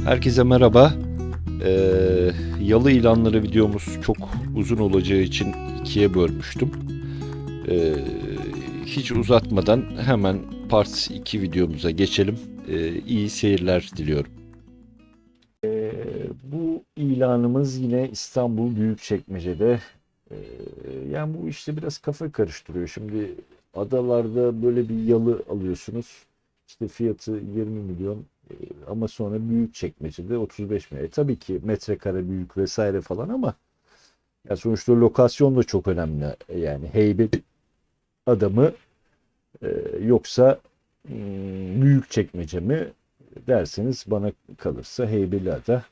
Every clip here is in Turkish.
Herkese merhaba. Yalı ilanları videomuz çok uzun olacağı için ikiye bölmüştüm. Ee, Hiç uzatmadan hemen Part 2 videomuza geçelim. İyi seyirler diliyorum. Bu ilanımız yine İstanbul Büyükçekmece'de. Ee, Yani bu işte biraz kafa karıştırıyor. Şimdi adalarda böyle bir yalı alıyorsunuz. İşte fiyatı 20 milyon ama sonra Büyükçekmece'de 35 milyon. Tabii ki metrekare büyük vesaire falan ama ya sonuçta lokasyon da çok önemli. Yani Heybeli adamı e, yoksa Büyükçekmece mi derseniz bana kalırsa Heybeliada.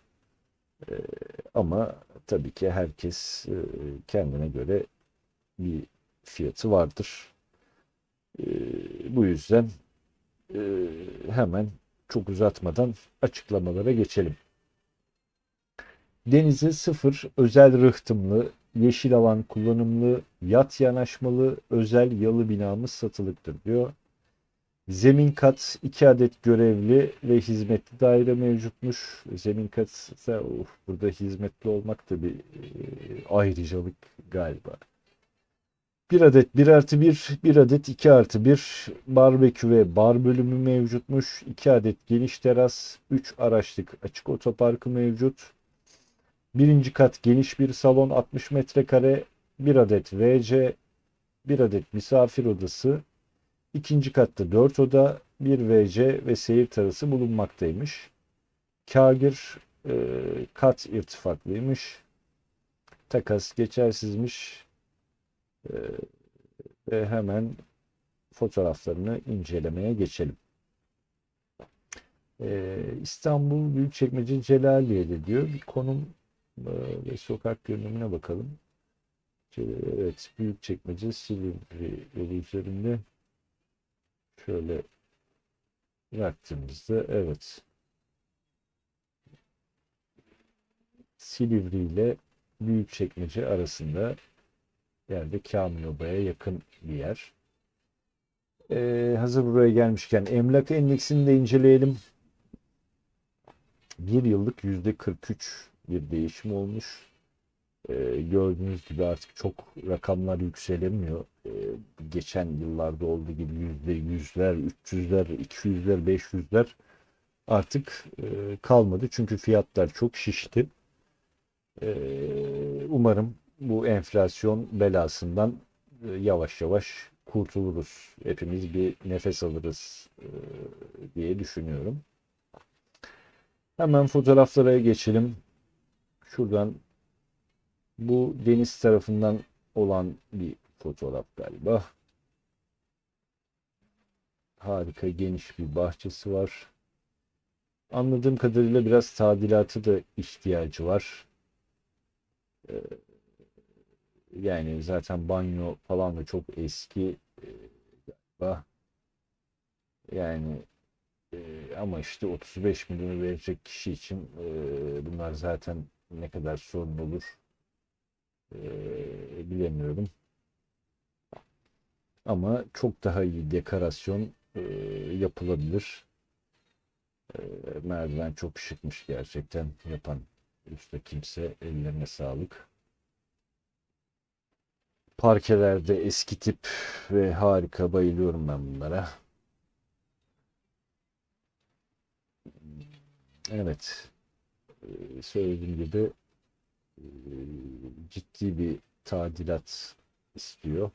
Ama tabii ki herkes kendine göre bir fiyatı vardır. E, Bu yüzden hemen çok uzatmadan açıklamalara geçelim. Denize sıfır, özel rıhtımlı, yeşil alan kullanımlı, yat yanaşmalı, özel yalı binamız satılıktır diyor. Zemin kat 2 adet görevli ve hizmetli daire mevcutmuş. Zemin katsa burada hizmetli olmak da bir ayrıcalık galiba. Bir adet 1+1, bir adet 2+1 barbekü ve bar bölümü mevcutmuş. 2 adet geniş teras, 3 araçlık açık otoparkı mevcut. Birinci kat geniş bir salon 60 metrekare, bir adet WC, bir adet misafir odası, ikinci katta 4 oda, bir WC ve seyir terası bulunmaktaymış. Kagir kat irtifaklıymış. Takas geçersizmiş. E, Ve hemen fotoğraflarını incelemeye geçelim. İstanbul Büyükçekmece Celaliye'de diyor. Bir konum ve sokak görünümüne bakalım. Evet, Büyükçekmece Silivri yolu üzerinde şöyle baktığımızda evet, Silivri ile Büyükçekmece arasında yerde Kamiloba'ya yakın bir yer. Hazır buraya gelmişken emlak endeksini de inceleyelim. Bir yıllık %43 bir değişim olmuş. Gördüğünüz gibi artık çok rakamlar yükselemiyor. Geçen yıllarda olduğu gibi %100'ler, 300'ler, 200'ler, 500'ler artık kalmadı. Çünkü fiyatlar çok şişti. Umarım bu enflasyon belasından yavaş yavaş kurtuluruz. Hepimiz bir nefes alırız diye düşünüyorum. Hemen fotoğraflara geçelim. Şuradan bu deniz tarafından olan bir fotoğraf galiba. Harika geniş bir bahçesi var. Anladığım kadarıyla biraz tadilatı da ihtiyacı var. Yani zaten banyo falan da çok eski. Galiba. Yani ama işte 35 milyonu verecek kişi için bunlar zaten ne kadar sorun olur bilemiyorum. Ama çok daha iyi dekorasyon yapılabilir. Merdiven çok şıkmış gerçekten yapan usta kimse ellerine sağlık. Parkelerde eski tip ve harika, bayılıyorum ben bunlara. Evet, söylediğim gibi e, ciddi bir tadilat istiyor.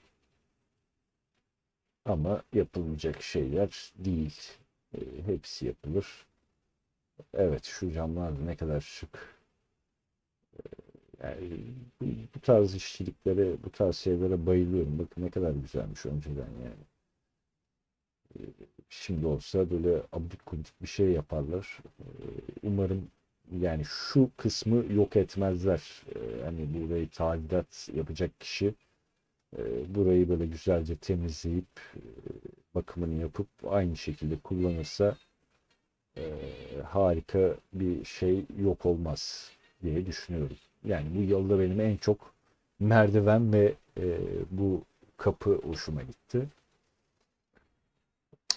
Ama yapılmayacak şeyler değil. Hepsi yapılır. Evet, şu camlar da ne kadar şık. Yani bu tarz işçiliklere, bu tarz şeylere bayılıyorum. Bakın ne kadar güzelmiş önceden yani. Şimdi olsa böyle abuk kubuk bir şey yaparlar. Umarım yani şu kısmı yok etmezler. Hani burayı tadilat yapacak kişi burayı böyle güzelce temizleyip bakımını yapıp aynı şekilde kullanırsa harika bir şey yok olmaz diye düşünüyorum. Yani bu yolda benim en çok merdiven ve bu kapı hoşuma gitti.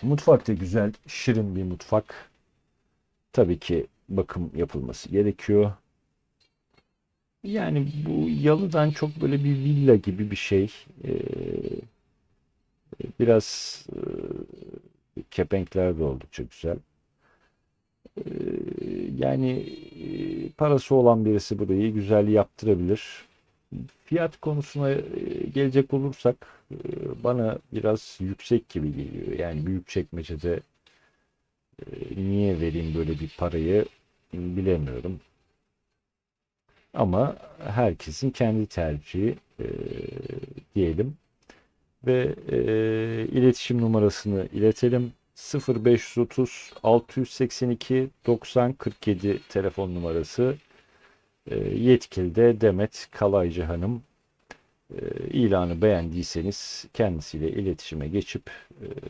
Mutfak da güzel, şirin bir mutfak. Tabii ki bakım yapılması gerekiyor. Yani bu yalıdan çok böyle bir villa gibi bir şey. Biraz kepenkler de oldukça güzel. Ee, Yani parası olan birisi burayı güzel yaptırabilir. Fiyat konusuna gelecek olursak bana biraz yüksek gibi geliyor. Yani Büyükçekmece'de niye vereyim böyle bir parayı bilemiyorum. Ama herkesin kendi tercihi diyelim. Ve iletişim numarasını iletelim. 0530 682 90 47 telefon numarası. Yetkili de Demet Kalaycı Hanım. İlanı beğendiyseniz kendisiyle iletişime geçip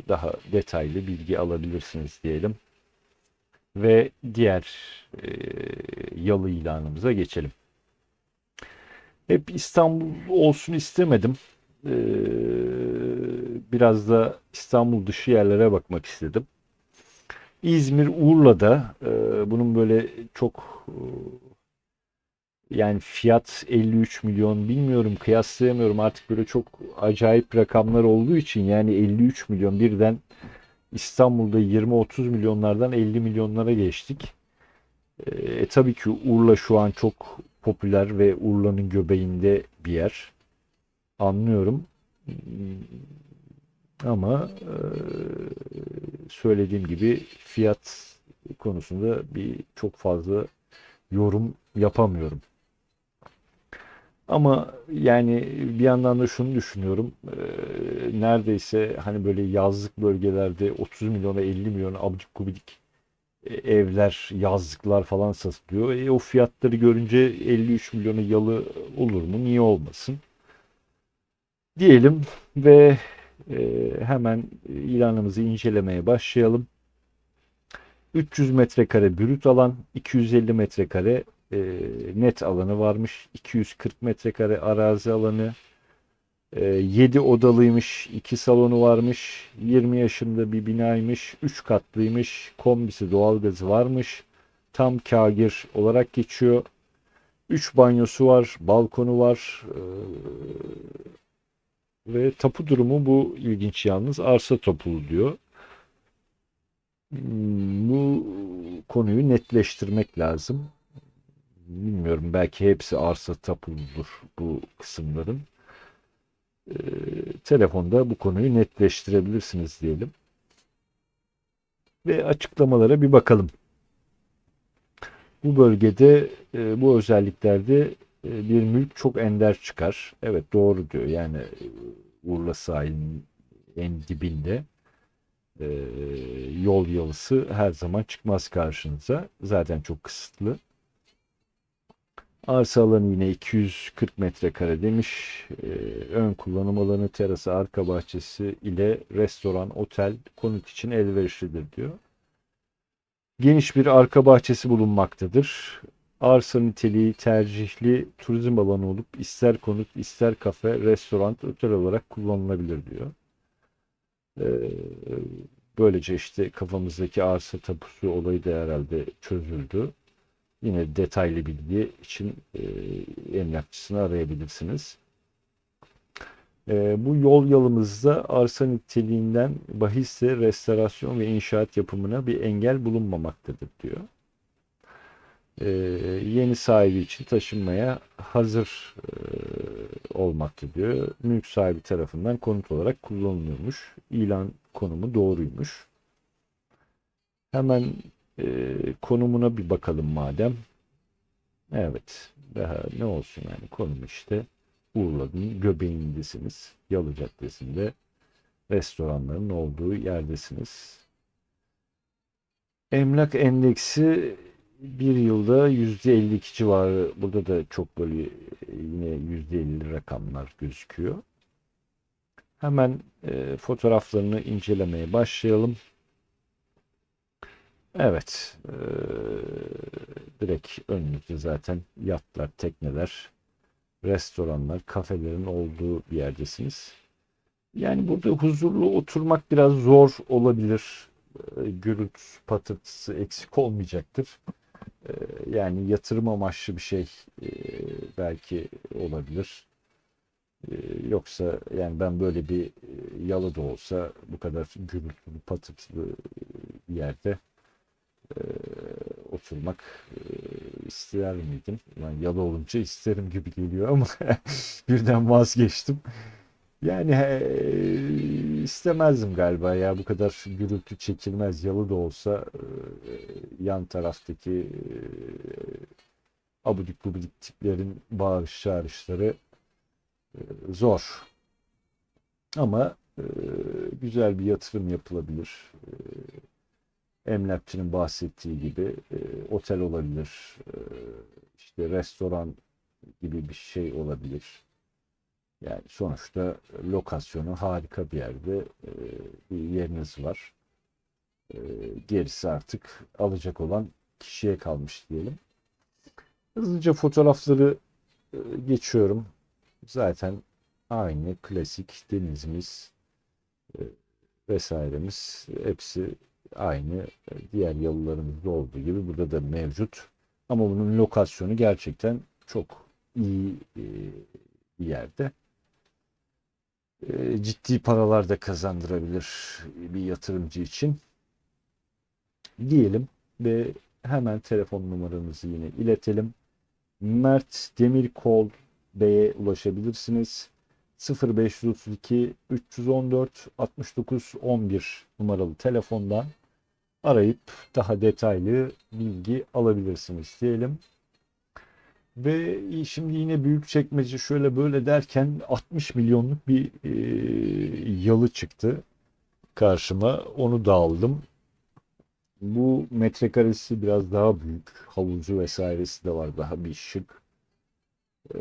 daha detaylı bilgi alabilirsiniz diyelim. Ve diğer e, yalı ilanımıza geçelim. Hep İstanbul olsun istemedim. Ee, Biraz da İstanbul dışı yerlere bakmak istedim. İzmir, Urla'da bunun böyle çok yani fiyat 53 milyon bilmiyorum kıyaslayamıyorum artık böyle çok acayip rakamlar olduğu için yani 53 milyon birden İstanbul'da 20-30 milyonlardan 50 milyonlara geçtik. Tabii ki Urla şu an çok popüler ve Urla'nın göbeğinde bir yer. Anlıyorum. Ama söylediğim gibi fiyat konusunda bir çok fazla yorum yapamıyorum. Ama yani bir yandan da şunu düşünüyorum. Neredeyse hani böyle yazlık bölgelerde 30 milyona 50 milyona abicik gubidik evler, yazlıklar falan satılıyor. O fiyatları görünce 53 milyona yalı olur mu? Niye olmasın? Diyelim ve hemen ilanımızı incelemeye başlayalım. 300 metrekare brüt alan, 250 metrekare net alanı varmış. 240 metrekare arazi alanı, 7 odalıymış, 2 salonu varmış. 20 yaşında bir binaymış, 3 katlıymış. Kombisi doğalgazı varmış. Tam kâgir olarak geçiyor. 3 banyosu var, balkonu var. Ve tapu durumu bu ilginç yalnız. Arsa tapulu diyor. Bu konuyu netleştirmek lazım. Bilmiyorum belki hepsi arsa tapuludur bu kısımların. Telefonda bu konuyu netleştirebilirsiniz diyelim. Ve açıklamalara bir bakalım. Bu bölgede bu özelliklerde bir mülk çok ender çıkar. Evet doğru diyor. Yani Urla sahilinin en dibinde e, yol yalısı her zaman çıkmaz karşınıza. Zaten çok kısıtlı. Arsa alanı yine 240 metrekare demiş. Ön kullanım alanı, terası, arka bahçesi ile restoran, otel, konut için elverişlidir diyor. Geniş bir arka bahçesi bulunmaktadır. Arsa niteliği tercihli turizm alanı olup ister konut, ister kafe, restoran, otel olarak kullanılabilir diyor. Ee, Böylece işte kafamızdaki arsa tapusu olayı da herhalde çözüldü. Yine detaylı bilgi için emlakçısını arayabilirsiniz. Bu yol yolumuzda arsa niteliğinden bahisse restorasyon ve inşaat yapımına bir engel bulunmamaktadır diyor. Ee, Yeni sahibi için taşınmaya hazır olmakta diyor. Mülk sahibi tarafından konut olarak kullanılıyormuş. İlan konumu doğruymuş. Hemen konumuna bir bakalım madem. Evet. Daha ne olsun yani konum işte. Urla'nın göbeğindesiniz. Yalı Caddesi'nde restoranların olduğu yerdesiniz. Emlak endeksi bir yılda %52 civarı. Burada da çok böyle yine %50 rakamlar gözüküyor. Hemen fotoğraflarını incelemeye başlayalım. Evet. Direkt önümüzde zaten yatlar, tekneler, restoranlar, kafelerin olduğu bir yerdesiniz. Yani burada huzurlu oturmak biraz zor olabilir. Gürültü patırtısı eksik olmayacaktır. Yani yatırım amaçlı bir şey e, belki olabilir. Yoksa yani ben böyle bir yalı da olsa bu kadar gürültülü patırtılı bir yerde e, oturmak ister miydim? Yani yalı olunca isterim gibi geliyor ama birden vazgeçtim. Yani istemezdim galiba ya, bu kadar gürültü çekilmez. Yalı da olsa yan taraftaki abudik gubidik tiplerin bağırış çağrışları zor. Ama güzel bir yatırım yapılabilir. Emlakçının bahsettiği gibi otel olabilir, işte restoran gibi bir şey olabilir. Yani sonuçta lokasyonu harika bir yerde bir yeriniz var. E, Gerisi artık alacak olan kişiye kalmış diyelim. Hızlıca fotoğrafları geçiyorum. Zaten aynı klasik denizimiz e, vesairemiz hepsi aynı diğer yalılarımızda olduğu gibi burada da mevcut. Ama bunun lokasyonu gerçekten çok iyi bir yerde. Ciddi paralar da kazandırabilir bir yatırımcı için diyelim ve hemen telefon numaramızı yine iletelim. Mert Demirkol Bey'e ulaşabilirsiniz. 0532 314 69 11 numaralı telefondan arayıp daha detaylı bilgi alabilirsiniz diyelim. Ve şimdi yine Büyükçekmece şöyle böyle derken 60 milyonluk bir yalı çıktı karşıma. Onu da aldım. Bu metrekaresi biraz daha büyük. Havuzu vesairesi de var. Daha bir şık. E,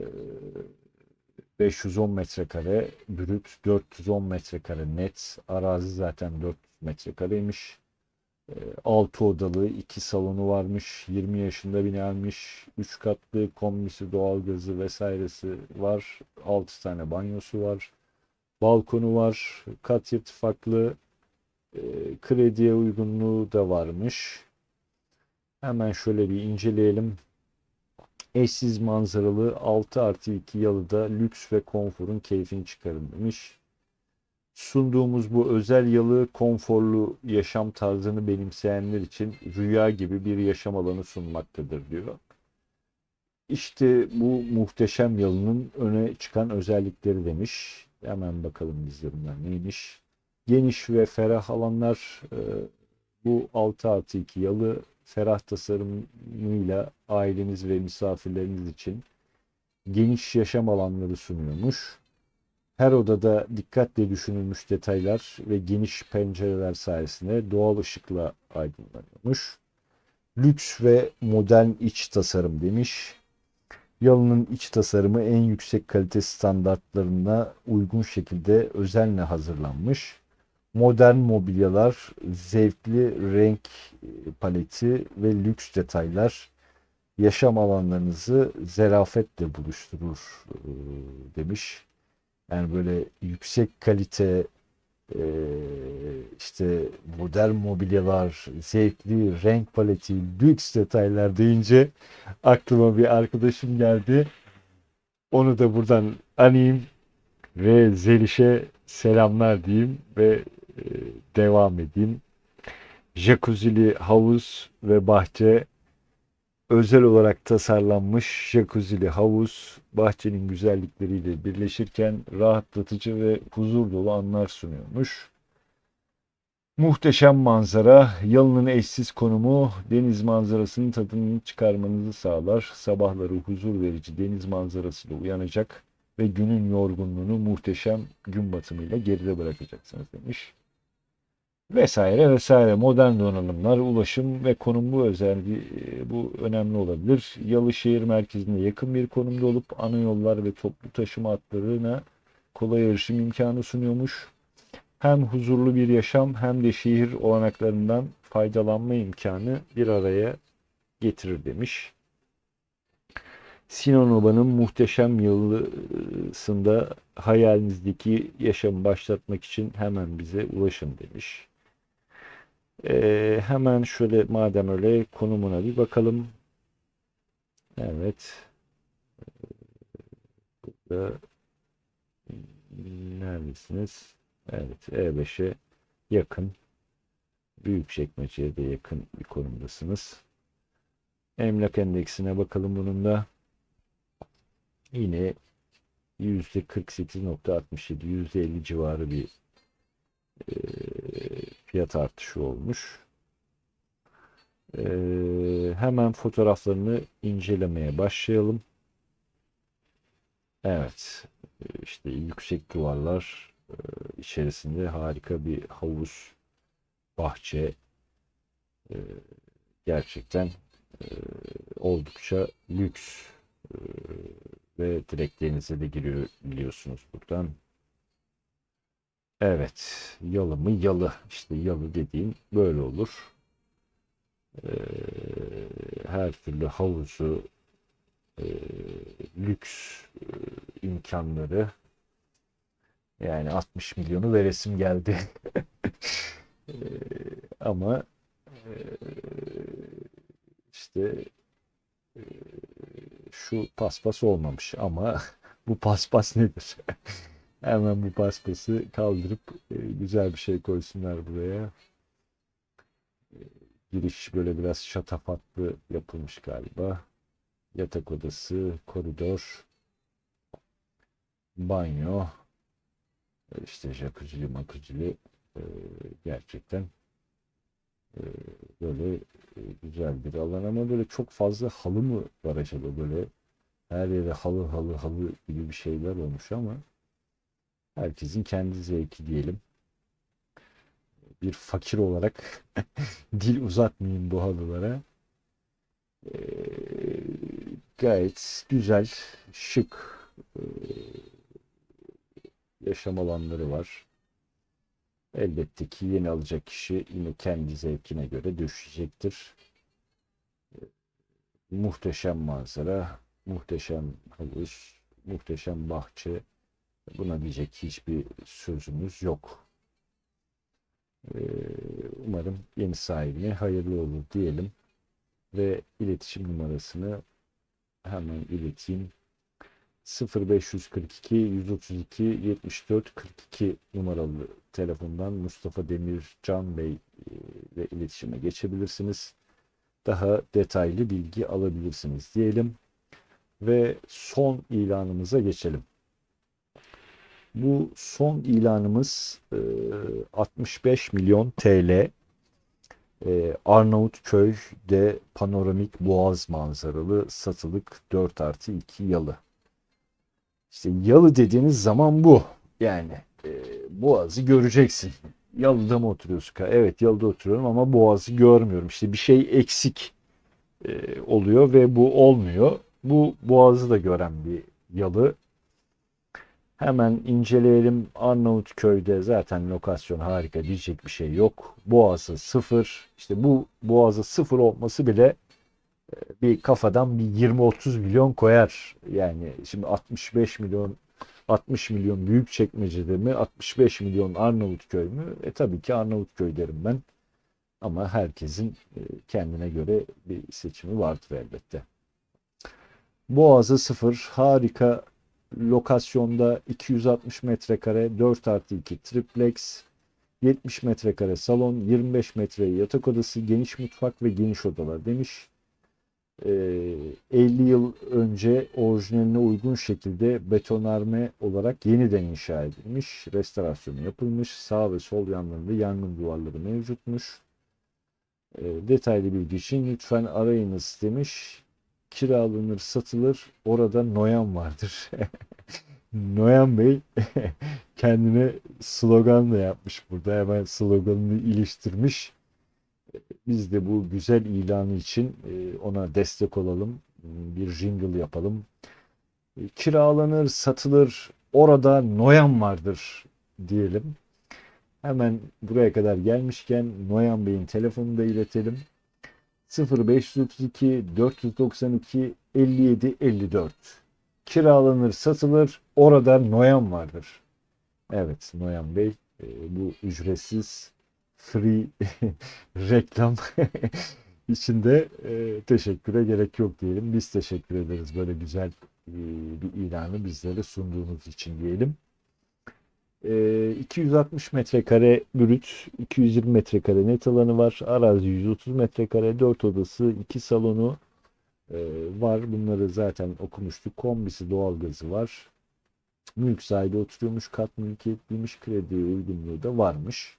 510 metrekare brüt, 410 metrekare net. Arazi zaten 400 metrekareymiş. 6 odalı, 2 salonu varmış. 20 yaşında binaymış. 3 katlı kombisi, doğalgazı vesairesi var. 6 tane banyosu var. Balkonu var. Kat irtifaklı. E, Krediye uygunluğu da varmış. Hemen şöyle bir inceleyelim. Eşsiz manzaralı 6+2 yalıda lüks ve konforun keyfini çıkarın demiş. Sunduğumuz bu özel yalı konforlu yaşam tarzını benimseyenler için rüya gibi bir yaşam alanı sunmaktadır diyor. İşte bu muhteşem yalının öne çıkan özellikleri demiş. Hemen bakalım biz de bunlar neymiş. Geniş ve ferah alanlar, bu 6+2 yalı ferah tasarımıyla aileniz ve misafirleriniz için geniş yaşam alanları sunuyormuş. Her odada dikkatle düşünülmüş detaylar ve geniş pencereler sayesinde doğal ışıkla aydınlanıyormuş. Lüks ve modern iç tasarım demiş. Yalının iç tasarımı en yüksek kalite standartlarına uygun şekilde özenle hazırlanmış. Modern mobilyalar, zevkli renk paleti ve lüks detaylar yaşam alanlarınızı zarafetle buluşturur demiş. Yani böyle yüksek kalite, e, işte modern mobilyalar, zevkli renk paleti, lüks detaylar deyince aklıma bir arkadaşım geldi. Onu da buradan anayım ve Zeliş'e selamlar diyeyim ve e, devam edeyim. Jacuzzi'li havuz ve bahçe, özel olarak tasarlanmış jacuzzi'li havuz, bahçenin güzellikleriyle birleşirken rahatlatıcı ve huzur dolu anlar sunuyormuş. Muhteşem manzara, yalının eşsiz konumu deniz manzarasının tadını çıkarmanızı sağlar. Sabahları huzur verici deniz manzarasıyla uyanacak ve günün yorgunluğunu muhteşem gün batımıyla geride bırakacaksınız demiş. Vesaire vesaire. Modern donanımlar, ulaşım ve konum bu özelliği, bu önemli olabilir. Yalı şehir merkezine yakın bir konumda olup ana yollar ve toplu taşıma hatlarına kolay erişim imkanı sunuyormuş. Hem huzurlu bir yaşam hem de şehir olanaklarından faydalanma imkanı bir araya getirir demiş. Sinan Oba'nın muhteşem yılısında hayalinizdeki yaşamı başlatmak için hemen bize ulaşın demiş. Hemen şöyle madem öyle konumuna bir bakalım. Evet. Burada neredesiniz? Evet, E5'e yakın. Büyükçekmece'ye de yakın bir konumdasınız. Emlak endeksine bakalım bunun da. Yine %48,67, %50 civarı bir e, fiyat artışı olmuş. Hemen fotoğraflarını incelemeye başlayalım. Evet, işte yüksek duvarlar içerisinde harika bir havuz, bahçe, e, gerçekten e, oldukça lüks e, ve direkt denize de giriyor biliyorsunuz buradan. Evet, yalı mı yalı. İşte yalı dediğim böyle olur. Ee, Her türlü havuzu, e, lüks imkanları, yani 60 milyonu veresim geldi. Ee, Ama e, işte e, şu paspas olmamış ama bu paspas nedir? Hemen bu paspası kaldırıp güzel bir şey koysunlar buraya. Giriş böyle biraz şatafatlı yapılmış galiba. Yatak odası, koridor, banyo, işte jacuzzi, makuzzi, e, gerçekten e, böyle güzel bir alan ama böyle çok fazla halı mı var acaba, böyle her yere halı halı halı gibi bir şeyler olmuş ama herkesin kendi zevki diyelim. Bir fakir olarak dil uzatmayayım bu halılara. E, Gayet güzel, şık yaşam alanları var. Elbette ki yeni alacak kişi yine kendi zevkine göre düşecektir. Muhteşem manzara, muhteşem havuz, muhteşem bahçe. Buna diyecek hiçbir sözümüz yok. Ee, Umarım yeni sahibine hayırlı olur diyelim ve iletişim numarasını hemen ileteyim. 0542 132 74 42 numaralı telefondan Mustafa Demircan Bey ile iletişime geçebilirsiniz. Daha detaylı bilgi alabilirsiniz diyelim ve son ilanımıza geçelim. Bu son ilanımız 65 milyon TL, Arnavutköy'de panoramik boğaz manzaralı satılık 4+2 yalı. İşte yalı dediğiniz zaman bu. Yani boğazı göreceksin. Yalıda mı oturuyorsun? Evet, yalıda oturuyorum ama boğazı görmüyorum. İşte bir şey eksik oluyor ve bu olmuyor. Bu boğazı da gören bir yalı. Hemen inceleyelim. Arnavutköy'de zaten lokasyon harika, diyecek bir şey yok. Boğazı sıfır. İşte bu boğazı sıfır olması bile bir kafadan bir 20-30 milyon koyar. Yani şimdi 65 milyon, 60 milyon Büyükçekmece'de mi, 65 milyon Arnavutköy mü? Tabii ki Arnavutköy derim ben. Ama herkesin kendine göre bir seçimi vardır elbette. Boğazı sıfır, harika lokasyonda, 260 metrekare 4+2 triplex, 70 metrekare salon, 25 metre yatak odası, geniş mutfak ve geniş odalar demiş. 50 yıl önce orijinaline uygun şekilde betonarme olarak yeniden inşa edilmiş, restorasyonu yapılmış, sağ ve sol yanlarında yangın duvarları mevcutmuş. Detaylı bilgi için lütfen arayınız demiş. Kiralanır, satılır. Orada Noyan vardır. Noyan Bey kendine slogan da yapmış burada. Hemen sloganını iliştirmiş. Biz de bu güzel ilanı için ona destek olalım. Bir jingle yapalım. Kiralanır, satılır. Orada Noyan vardır diyelim. Hemen buraya kadar gelmişken Noyan Bey'in telefonunu da iletelim. 0532 492 57 54. Kiralanır, satılır. Orada Noyan vardır. Evet, Noyan Bey, bu ücretsiz free reklam içinde teşekküre gerek yok diyelim. Biz teşekkür ederiz böyle güzel bir ilanı bizlere sunduğunuz için diyelim. 260 metrekare brüt, 220 metrekare net alanı var. Arazi 130 metrekare, 4 odası, 2 salonu var. Bunları zaten okumuştuk. Kombisi, doğalgazı var. Mülk sahibi oturuyormuş, kat mülkiyetliymiş, krediye uygunluğu da varmış.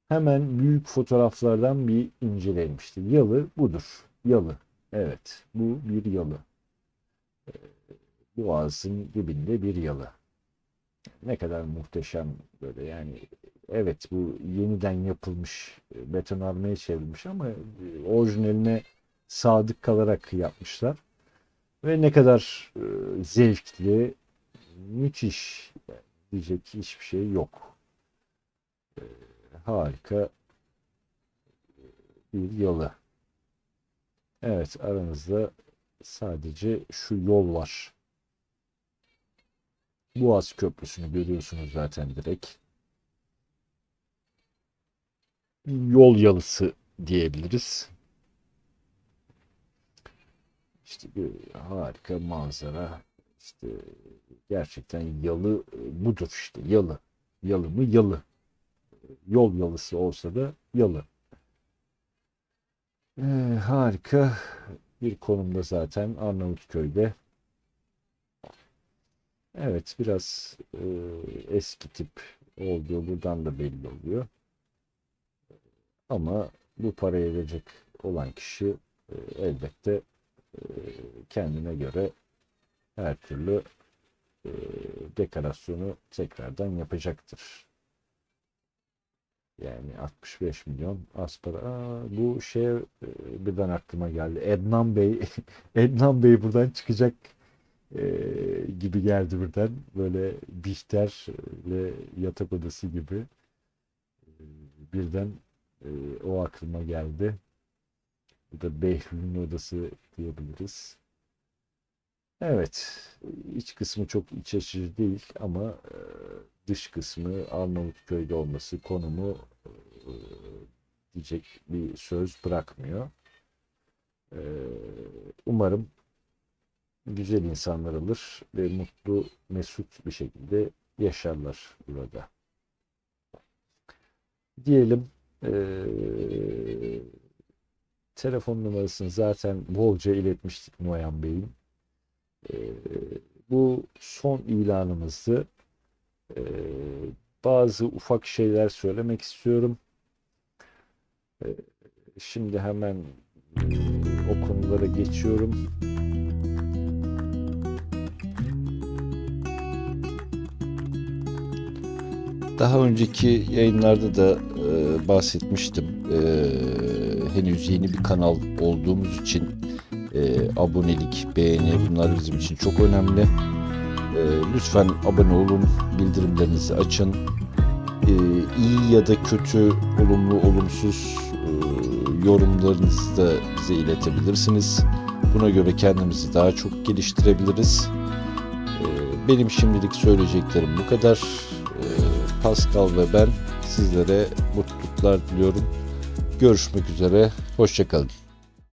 Hemen büyük fotoğraflardan bir inceleyelim işte. Yalı budur. Yalı. Evet, bu bir yalı. Boğazın dibinde bir yalı. Ne kadar muhteşem böyle yani. Evet, bu yeniden yapılmış, betonarmeye çevrilmiş ama orijinaline sadık kalarak yapmışlar. Ve ne kadar zevkli, müthiş, yani diyecek hiçbir şey yok. E, Harika bir yalı. Evet, aranızda sadece şu yol var. Boğaz Köprüsü'nü görüyorsunuz zaten direkt. Yol yalısı diyebiliriz. İşte bir harika manzara. İşte gerçekten yalı budur işte yalı. Yalı mı yalı. Yol yalısı olsa da yalı. Harika bir konumda zaten Arnavutköy'de. Evet, biraz eski tip olduğu buradan da belli oluyor. Ama bu parayı verecek olan kişi elbette e, kendine göre her türlü e, dekorasyonu tekrardan yapacaktır. Yani 65 milyon az para. Bu şey birden aklıma geldi. Ednan Bey, Ednan Bey buradan çıkacak gibi geldi birden. Böyle Bihter ve yatak odası gibi birden o aklıma geldi. Bu da Behlül'ün odası diyebiliriz. Evet, iç kısmı çok iç açıcı değil ama dış kısmı Arnavutköy'de olması konumu e, diyecek bir söz bırakmıyor. E, Umarım güzel insanlar alır ve mutlu, mesut bir şekilde yaşarlar burada. Diyelim telefon numarasını zaten bolca iletmiştik Noyan Bey'in. Ee, Bu son ilanımızdı. Ee, Bazı ufak şeyler söylemek istiyorum. Ee, Şimdi hemen o konulara geçiyorum. Daha önceki yayınlarda da bahsetmiştim. Henüz yeni bir kanal olduğumuz için abonelik, beğeni bunlar bizim için çok önemli. Lütfen abone olun, bildirimlerinizi açın. İyi ya da kötü, olumlu, olumsuz yorumlarınızı da bize iletebilirsiniz. Buna göre kendimizi daha çok geliştirebiliriz. Benim şimdilik söyleyeceklerim bu kadar. Pascal ve ben sizlere mutluluklar diliyorum. Görüşmek üzere, hoşça kalın.